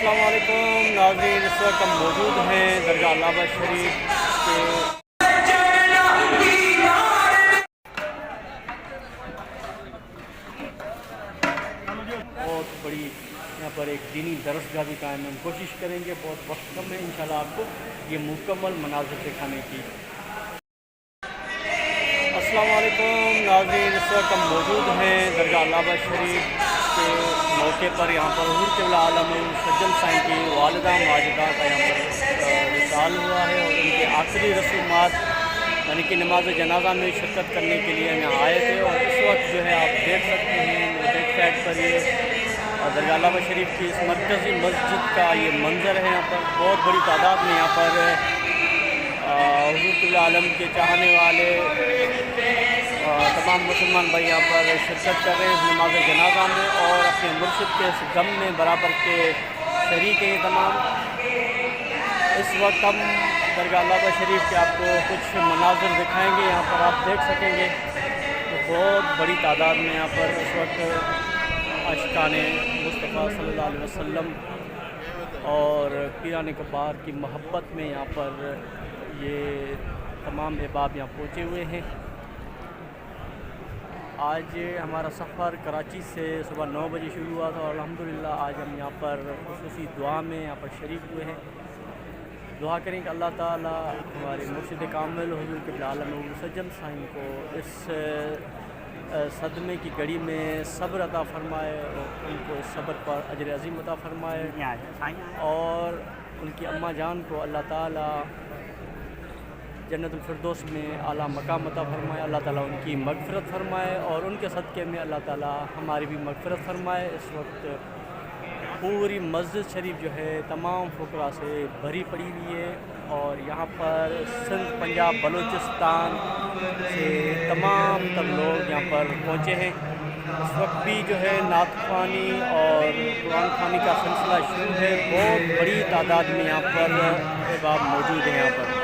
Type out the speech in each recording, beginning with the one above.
السلام علیکم ناظرین، اس وقت ہم موجود ہیں درگاہ علامہ شریف کے بہت بڑی یہاں پر ایک دینی درسگاہ بھی قائم ہے۔ ہم کوشش کریں گے، بہت وقت کم ہے، انشاءاللہ آپ کو یہ مکمل مناظر دکھانے کی۔ السلام علیکم ناظرین، اس وقت ہم موجود ہیں درگاہ علامہ شریف کے موقع پر۔ یہاں پر حضور قبلہ عالم سجل سائیں کی والدہ ماجدہ کا یہاں پر وصال ہوا ہے، اور ان کے آخری رسومات یعنی کہ نماز جنازہ میں شرکت کرنے کے لیے یہاں آئے تھے۔ اور اس وقت جو ہے آپ دیکھ سکتے ہیں بیک سائڈ پر یہ درگاہ علامہ شریف کی اس مرکزی مسجد کا یہ منظر ہے۔ یہاں پر بہت بڑی تعداد میں یہاں پر حضور قبلہ عالم کے چاہنے والے تمام مسلمان بھائی یہاں پر شرکت کر رہے ہیں نماز جنازہ میں، اور اپنے مرشد کے اس غم میں برابر کے شریک ہیں تمام۔ اس وقت ہم درگاہ علامہ شریف کے آپ کو کچھ مناظر دکھائیں گے، یہاں پر آپ دیکھ سکیں گے تو بہت بڑی تعداد میں یہاں پر اس وقت عاشقان مصطفیٰ صلی اللہ علیہ وسلم اور پیران کبار کی محبت میں یہاں پر یہ تمام احباب یہاں پہنچے ہوئے ہیں۔ آج ہمارا سفر کراچی سے صبح 9 بجے شروع ہوا تھا، اور الحمدللہ آج ہم یہاں پر خصوصی دعا میں یہاں پر شریک ہوئے ہیں۔ دعا کریں کہ اللہ تعالیٰ ہمارے مرشد کامل حضور قبلہ عالم سجل سائیں کو اس صدمے کی گھڑی میں صبر عطا فرمائے، اور ان کو اس صبر پر اجر عظیم عطا فرمائے، اور ان کی اماں جان کو اللہ تعالیٰ جنت الفردوس میں اعلیٰ مقام عطا فرمائے، اللہ تعالیٰ ان کی مغفرت فرمائے، اور ان کے صدقے میں اللہ تعالیٰ ہماری بھی مغفرت فرمائے۔ اس وقت پوری مسجد شریف جو ہے تمام فقراء سے بھری پڑی ہوئی ہے، اور یہاں پر سندھ، پنجاب، بلوچستان سے تمام تر لوگ یہاں پر پہنچے ہیں۔ اس وقت بھی جو ہے نعت خوانی اور قرآن خوانی کا سلسلہ شروع ہے۔ بہت بڑی تعداد میں یہاں پر احباب موجود ہیں۔ یہاں پر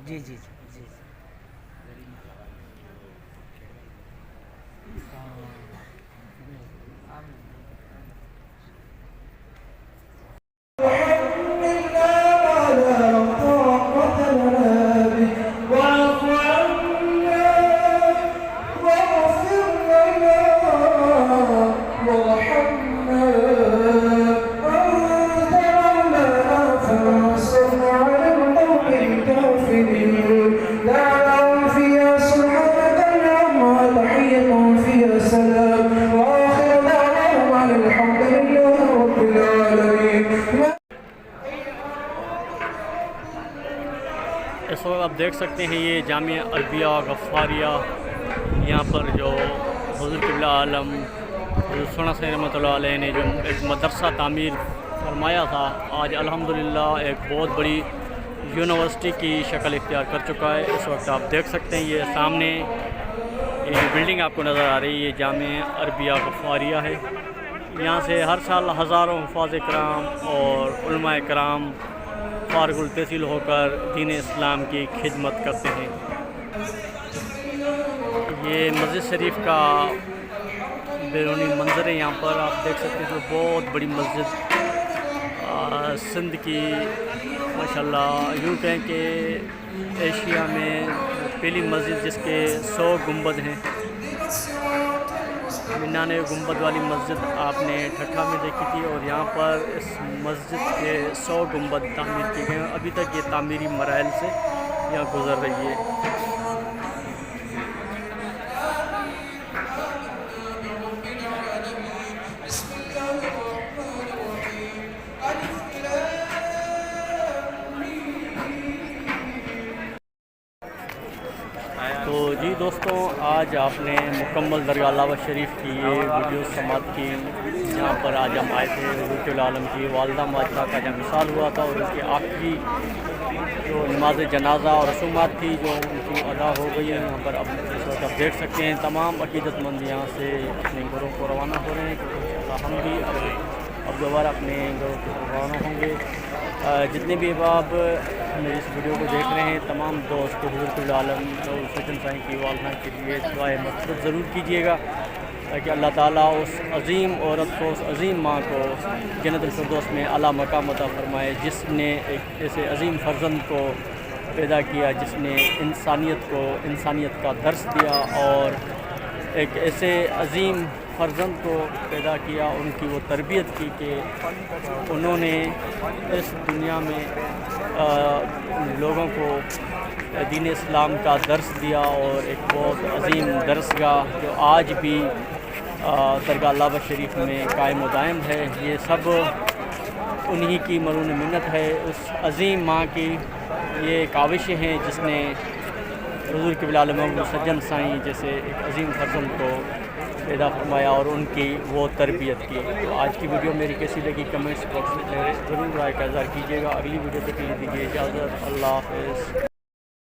جی جی جی اس وقت آپ دیکھ سکتے ہیں یہ جامعہ عربیہ غفاریہ، یہاں پر جو حضور قبلہ عالم حضور سونا صاحب رحمۃ اللہ علیہ نے جو ایک مدرسہ تعمیر فرمایا تھا، آج الحمدللہ ایک بہت بڑی یونیورسٹی کی شکل اختیار کر چکا ہے۔ اس وقت آپ دیکھ سکتے ہیں یہ سامنے یہ جو بلڈنگ آپ کو نظر آ رہی ہے، یہ جامعہ عربیہ غفاریہ ہے۔ یہاں سے ہر سال ہزاروں حفاظ کرام اور علماء کرام فارغ التحصیل ہو کر دین اسلام کی خدمت کرتے ہیں۔ یہ مسجد شریف کا بیرونی منظر ہے، یہاں پر آپ دیکھ سکتے ہیں بہت بڑی مسجد، سندھ کی ماشاءاللہ یوں کہیں کہ ایشیا میں پہلی مسجد جس کے 100 گنبد ہیں۔ 99 گنبد والی مسجد آپ نے ٹھٹھا میں دیکھی تھی، اور یہاں پر اس مسجد کے 100 گنبد تعمیر کی گئے ہیں۔ ابھی تک یہ تعمیری مراحل سے یہاں گزر رہی ہے۔ تو جی دوستوں، آج آپ نے مکمل درگاہ علاوہ شریف کی یہ ویڈیو سماعت کی، جہاں پر آج ہم آئے تھے۔ حضور قبلہ عالم کی والدہ ماجدہ کا جب وصال ہوا تھا، اور ان کی آخری جو نماز جنازہ اور رسومات تھی جو ان کی ادا ہو گئی ہے یہاں پر۔ اب اس وقت آپ دیکھ سکتے ہیں تمام عقیدت مند یہاں سے اپنے گھروں کو روانہ ہو رہے ہیں، کیونکہ ہم بھی اب دوبارہ اپنے گھروں کو روانہ ہوں گے۔ جتنے بھی احباب میری اس ویڈیو کو دیکھ رہے ہیں، تمام دوست کو حضور قبلہ عالم اور سچن سائیں کی والدہ کے لیے دعائے مغفرت ضرور کیجیے گا، تاکہ اللہ تعالیٰ اس عظیم عورت کو، اس عظیم ماں کو جنت الفردوس میں اعلیٰ مقام عطا فرمائے، جس نے ایک ایسے عظیم فرزند کو پیدا کیا، جس نے انسانیت کا درس دیا، اور ایک ایسے عظیم فرزند کو پیدا کیا، ان کی وہ تربیت کی کہ انہوں نے اس دنیا میں لوگوں کو دین اسلام کا درس دیا، اور ایک بہت عظیم درسگاہ جو آج بھی درگاہ علابہ شریف میں قائم و دائم ہے، یہ سب انہی کی مرہون منت ہے، اس عظیم ماں کی یہ کاوشیں ہیں جس نے حضور قبلہ عالم محمد سجن سائیں جیسے ایک عظیم فرزند کو پیدا فرمایا اور ان کی وہ تربیت کی۔ تو آج کی ویڈیو میری کیسی لگی کمنٹس باکس میں ضرور رائے کا اظہار کیجیے گا۔ اگلی ویڈیو تک کے لیے دیجیے اجازت، اللہ حافظ۔